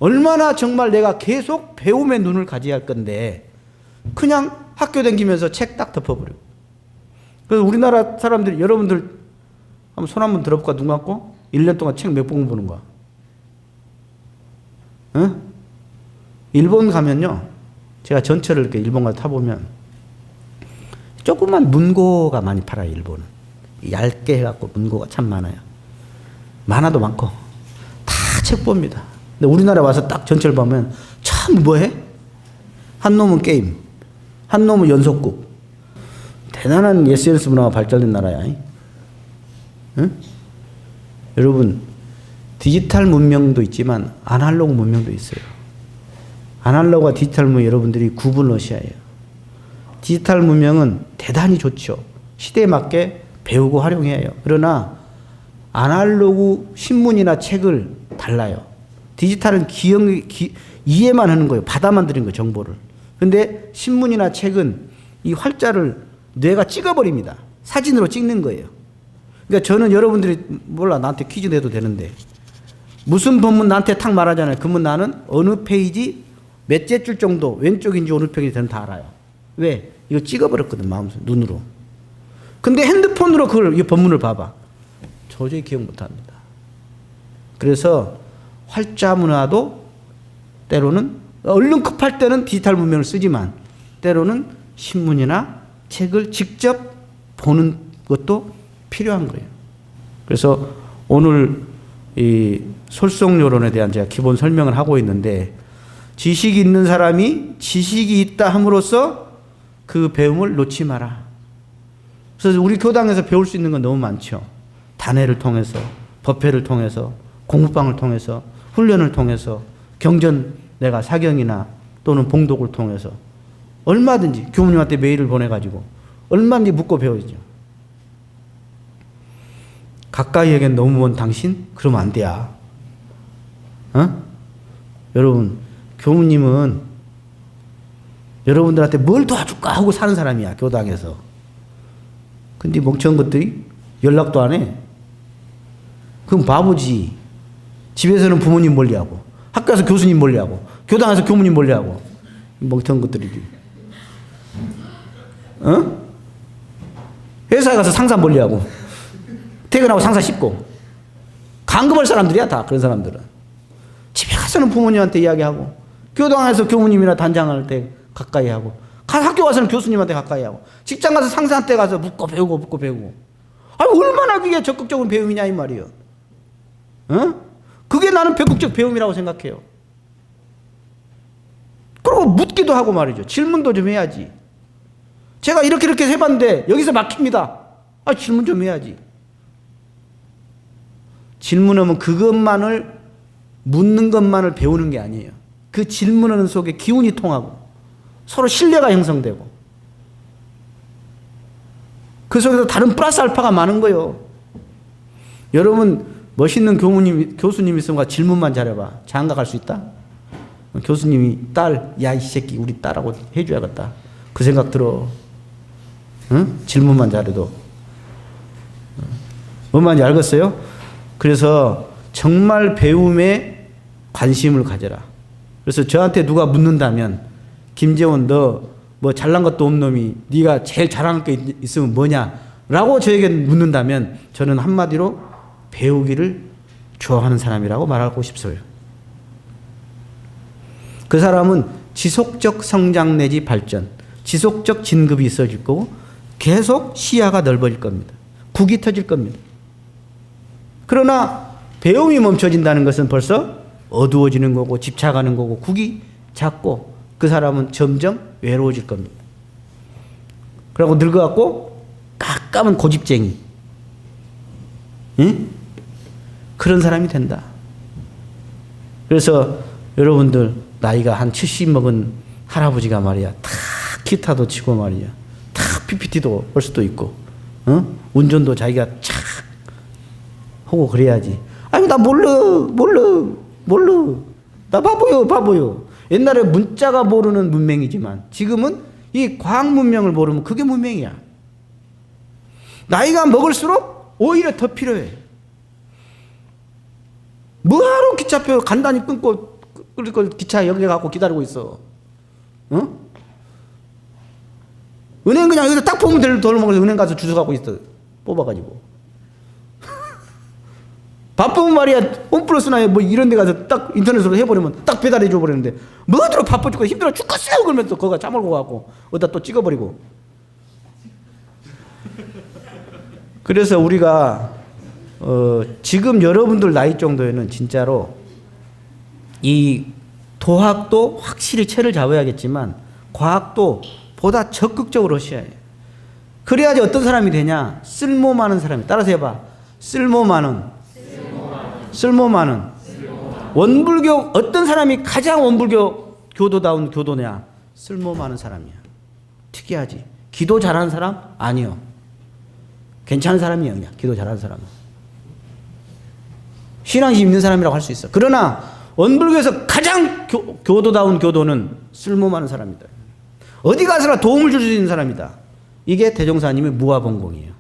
얼마나 정말 내가 계속 배움의 눈을 가져야 할 건데, 그냥 학교 다니면서 책 딱 덮어버리고. 그래서 우리나라 사람들이, 여러분들 한번 손 한번 들어볼까? 눈 감고 1년 동안 책 몇 권 보는 거야? 응? 일본 가면요, 제가 전철을 이렇게 일본 가서 타보면 조그만 문고가 많이 팔아요. 일본은 얇게 해갖고 문고가 참 많아요. 만화도 많고 다 책 봅니다. 근데 우리나라 와서 딱 전철 보면 참 뭐해? 한 놈은 게임, 한 놈은 연속극. 대단한 SNS 문화가 발달된 나라야. 응? 여러분, 디지털 문명도 있지만 아날로그 문명도 있어요. 아날로그와 디지털 문명 여러분들이 구분하셔야 해요. 디지털 문명은 대단히 좋죠. 시대에 맞게 배우고 활용해야 해요. 그러나 아날로그 신문이나 책을 달라요. 디지털은 이해만 하는 거예요. 받아만 들인 거예요, 정보를. 근데 신문이나 책은 이 활자를 뇌가 찍어버립니다. 사진으로 찍는 거예요. 그러니까 저는 여러분들이 몰라, 나한테 퀴즈 내도 되는데, 무슨 본문 나한테 탁 말하잖아요. 그러면 나는 어느 페이지 몇째 줄 정도 왼쪽인지 오른쪽인지 저는 다 알아요. 왜? 이거 찍어버렸거든, 마음속에, 눈으로. 근데 핸드폰으로 이 본문을 봐봐. 도저히 기억 못합니다. 그래서 활자 문화도 때로는, 얼른 급할 때는 디지털 문명을 쓰지만 때로는 신문이나 책을 직접 보는 것도 필요한 거예요. 그래서 오늘 이 솔성요론에 대한 제가 기본 설명을 하고 있는데, 지식이 있는 사람이 지식이 있다 함으로써 그 배움을 놓지 마라. 그래서 우리 교당에서 배울 수 있는 건 너무 많죠. 단회를 통해서, 법회를 통해서, 공부방을 통해서, 훈련을 통해서, 경전 내가 사경이나 또는 봉독을 통해서 얼마든지 교무님한테 메일을 보내가지고 얼마든지 묻고 배우죠. 가까이에겐 너무 먼 당신? 그러면 안 돼야. 어? 여러분, 교무님은 여러분들한테 뭘 도와줄까 하고 사는 사람이야, 교당에서. 근데 멍청한 것들이 연락도 안 해. 그럼 바보지. 집에서는 부모님 멀리하고, 학교에서 교수님 멀리하고, 교당에서 교무님 멀리하고, 멍청한 것들이지. 어? 회사에 가서 상사 멀리하고, 퇴근하고 상사 씹고, 강금할 사람들이야, 다. 그런 사람들은. 집에 가서는 부모님한테 이야기하고, 교당에서 교무님이나 단장할 때 가까이 하고, 학교 가서는 교수님한테 가까이 하고, 직장 가서 상사한테 가서 묻고 배우고. 얼마나 그게 적극적인 배움이냐, 이 말이에요. 어? 그게 나는 적극적 배움이라고 생각해요. 그리고 묻기도 하고 말이죠. 질문도 좀 해야지. 제가 이렇게 해봤는데 여기서 막힙니다. 질문 좀 해야지. 질문하면 그것만을, 묻는 것만을 배우는 게 아니에요. 그 질문하는 속에 기운이 통하고 서로 신뢰가 형성되고 그 속에서 다른 플러스 알파가 많은 거예요. 여러분, 멋있는 교수님 있으면 질문만 잘해봐. 장가 갈 수 있다? 교수님이 야, 이 새끼 우리 딸하고 해줘야겠다. 그 생각 들어. 응? 질문만 잘해도. 뭔 말인지 알겠어요? 그래서 정말 배움에 관심을 가져라. 그래서 저한테 누가 묻는다면, 김재원 너 뭐 잘난 것도 없는 놈이 네가 제일 잘하는 게 있으면 뭐냐? 라고 저에게 묻는다면 저는 한마디로 배우기를 좋아하는 사람이라고 말하고 싶어요. 그 사람은 지속적 성장 내지 발전, 지속적 진급이 있어질 거고 계속 시야가 넓어질 겁니다. 국이 터질 겁니다. 그러나 배움이 멈춰진다는 것은 벌써 어두워지는 거고 집착하는 거고 국이 작고 그 사람은 점점 외로워질 겁니다. 그리고 늙어갖고 깜깜한 고집쟁이, 응? 그런 사람이 된다. 그래서 여러분들 나이가 한 70 먹은 할아버지가 말이야, 다 기타도 치고 말이야, 다 PPT도 할 수도 있고, 운전도 자기가 착 하고 그래야지. 아이고, 나 몰라. 나 바보요. 옛날에 문자가 모르는 문명이지만 지금은 이 과학 문명을 모르면 그게 문명이야. 나이가 먹을수록 오히려 더 필요해. 뭐하러 기차표 간단히 끊고 그걸 기차 역에 갖고 기다리고 있어. 은행 그냥 여기서 딱 보면 돌아먹어서 은행 가서 주소 갖고 있어. 뽑아가지고. 바쁘면 말이야, 홈플러스나 뭐 이런 데 가서 딱 인터넷으로 해버리면 딱 배달해 줘버리는데, 뭐하러 바빠 죽고 힘들어 죽겠어요! 그러면서 거기가 짜물고 가고, 어디다 또 찍어버리고. 그래서 우리가, 지금 여러분들 나이 정도에는 진짜로 이 도학도 확실히 채를 잡아야겠지만, 과학도 보다 적극적으로 하셔야 해요. 그래야지 어떤 사람이 되냐? 쓸모 많은 사람이. 따라서 해봐. 쓸모 많은. 원불교, 어떤 사람이 가장 원불교 교도다운 교도냐? 쓸모 많은 사람이야. 특이하지. 기도 잘하는 사람? 아니요. 괜찮은 사람이 아니야. 기도 잘하는 사람은. 신앙심 있는 사람이라고 할 수 있어. 그러나 원불교에서 가장 교도다운 교도는 쓸모 많은 사람이다. 어디 가서나 도움을 줄 수 있는 사람이다. 이게 대종사님의 무아봉공이에요.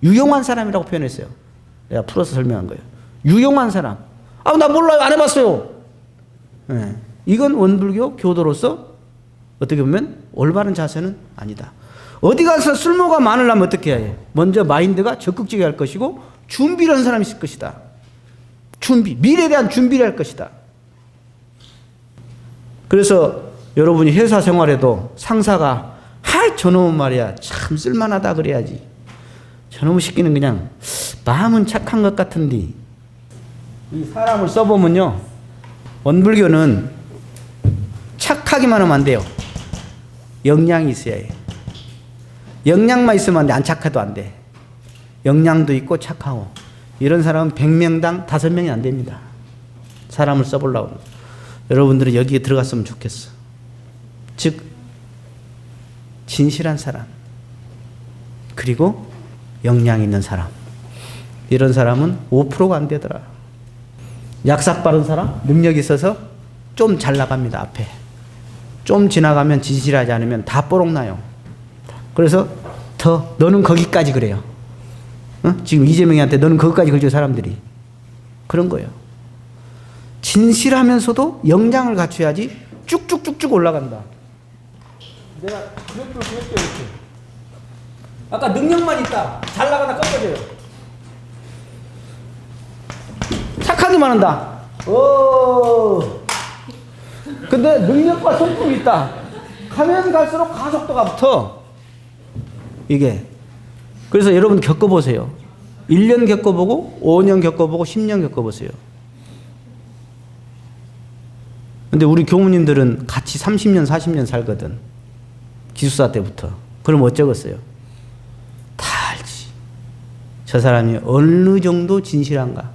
유용한 사람이라고 표현했어요. 내가 풀어서 설명한 거예요. 유용한 사람. 나 몰라요. 안 해봤어요. 네. 이건 원불교 교도로서 어떻게 보면 올바른 자세는 아니다. 어디 가서 쓸모가 많으려면 어떻게 해야 해? 먼저 마인드가 적극적이 할 것이고 준비를 한 사람이 있을 것이다. 미래에 대한 준비를 할 것이다. 그래서 여러분이 회사 생활에도 상사가 저놈은 말이야 참 쓸만하다 그래야지. 저놈의 새끼는 그냥 마음은 착한 것 같은데. 이 사람을 써보면요, 원불교는 착하기만 하면 안 돼요. 역량이 있어야 해요. 역량만 있으면 안 돼. 안 착해도 안 돼. 역량도 있고 착하고. 이런 사람은 100명당 5명이 안 됩니다. 사람을 써보려고. 여러분들은 여기에 들어갔으면 좋겠어. 즉 진실한 사람, 그리고 역량 있는 사람. 이런 사람은 5%가 안 되더라. 약삭 빠른 사람, 능력이 있어서 좀 잘 나갑니다. 앞에 좀 지나가면 진실하지 않으면 다 뽀록나요. 그래서 너는 거기까지 그래요. 지금 이재명이한테 너는 거기까지 그러죠. 사람들이 그런 거예요. 진실하면서도 역량을 갖춰야지 쭉쭉쭉쭉 올라간다. 내가 그래프를 그렸죠. 이렇게. 아까 능력만 있다. 잘 나가다 꺾어져요. 착하기만 한다. 근데 능력과 성품이 있다. 가면 갈수록 가속도가 붙어. 이게. 그래서 여러분 겪어보세요. 1년 겪어보고 5년 겪어보고 10년 겪어보세요. 근데 우리 교무님들은 같이 30년 40년 살거든. 기숙사 때부터. 그럼 어쩌겠어요? 다 알지. 저 사람이 어느 정도 진실한가,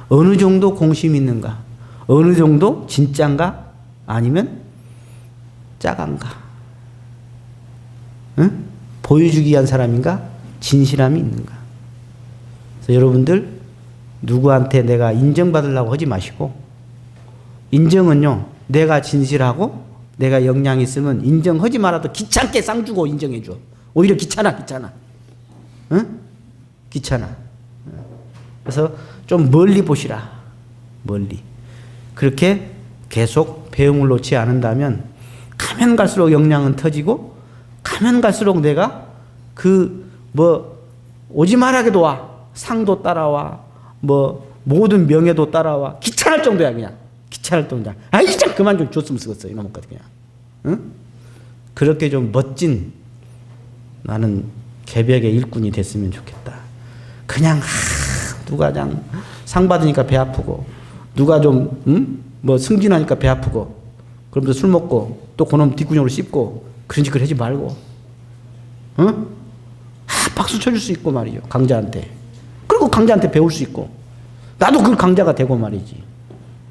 어느 정도 공심 있는가, 어느 정도 진짠가, 아니면 짜간가, 응? 보여주기 위한 사람인가, 진실함이 있는가. 그래서 여러분들 누구한테 내가 인정받으려고 하지 마시고, 인정은요, 내가 진실하고 내가 역량이 있으면 인정하지 말아도 귀찮게 쌍주고 인정해줘. 오히려 귀찮아. 응? 귀찮아. 그래서 좀 멀리 보시라. 멀리. 그렇게 계속 배움을 놓지 않는다면 가면 갈수록 역량은 터지고, 가면 갈수록 내가 오지 말하게도 와. 상도 따라와. 모든 명예도 따라와. 귀찮을 정도야, 그냥. 귀찮을 정도야. 진짜 그만 좀 줬으면 쓰겠어. 이놈의 것 그냥. 응? 그렇게 좀 멋진 나는 개벽의 일꾼이 됐으면 좋겠다. 그냥 누가 그냥 상 받으니까 배 아프고, 누가 좀 승진하니까 배 아프고, 그러면서 술 먹고 또 그놈 뒷구녕으로 씹고 그런 짓을 하지 말고, 응? 박수 쳐줄 수 있고 말이죠. 강자한테. 그리고 강자한테 배울 수 있고, 나도 그 강자가 되고 말이지.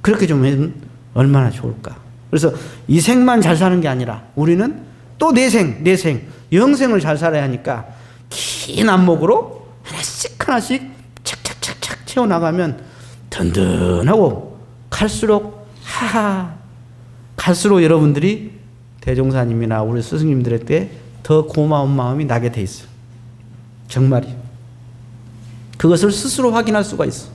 그렇게 좀 하면 얼마나 좋을까. 그래서 이 생만 잘 사는 게 아니라 우리는 또 내생, 영생을 잘 살아야 하니까 긴 안목으로 하나씩 착착착착 채워나가면 든든하고 갈수록 여러분들이 대종사님이나 우리 스승님들한테 더 고마운 마음이 나게 돼 있어요. 정말이요. 그것을 스스로 확인할 수가 있어.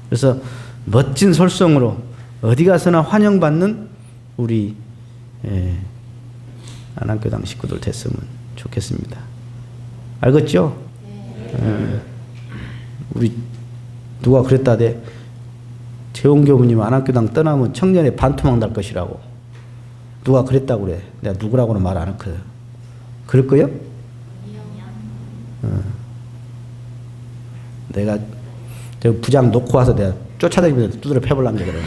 그래서 멋진 솔성으로 어디 가서나 환영받는 우리 안암교당 식구들 됐으면 좋겠습니다. 알겠죠? 우리 누가 그랬다대. 재홍교부님 안암교당 떠나면 청년의 반토막 날 것이라고. 누가 그랬다고 그래. 내가 누구라고는 말 안 했거든. 그럴 거요? 내가 저 부장 놓고 와서 내가 쫓아다니면서 두드려 패보려는 게 그래.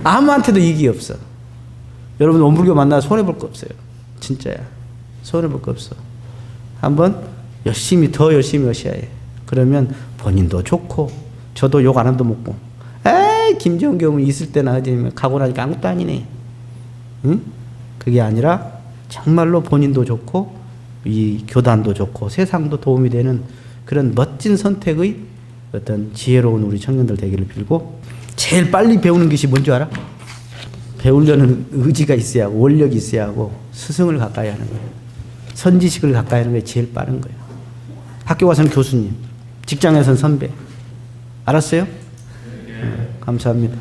아무한테도 이익이 없어. 여러분 원불교 만나 손해볼 거 없어요. 진짜야. 손해볼 거 없어. 한번 더 열심히 하셔야 해. 그러면 본인도 좋고 저도 욕 안 한도 먹고 에이 김재원 교문 있을 때나 하지 가고 나니까 아무것도 아니네. 응? 그게 아니라 정말로 본인도 좋고 이 교단도 좋고 세상도 도움이 되는 그런 멋진 선택의 어떤 지혜로운 우리 청년들 되기를 빌고, 제일 빨리 배우는 것이 뭔지 알아? 배우려는 의지가 있어야 하고 원력이 있어야 하고 스승을 가까이 하는 거예요. 선지식을 가까이 하는 게 제일 빠른 거예요. 학교 가서는 교수님, 직장에서는 선배. 알았어요? 감사합니다.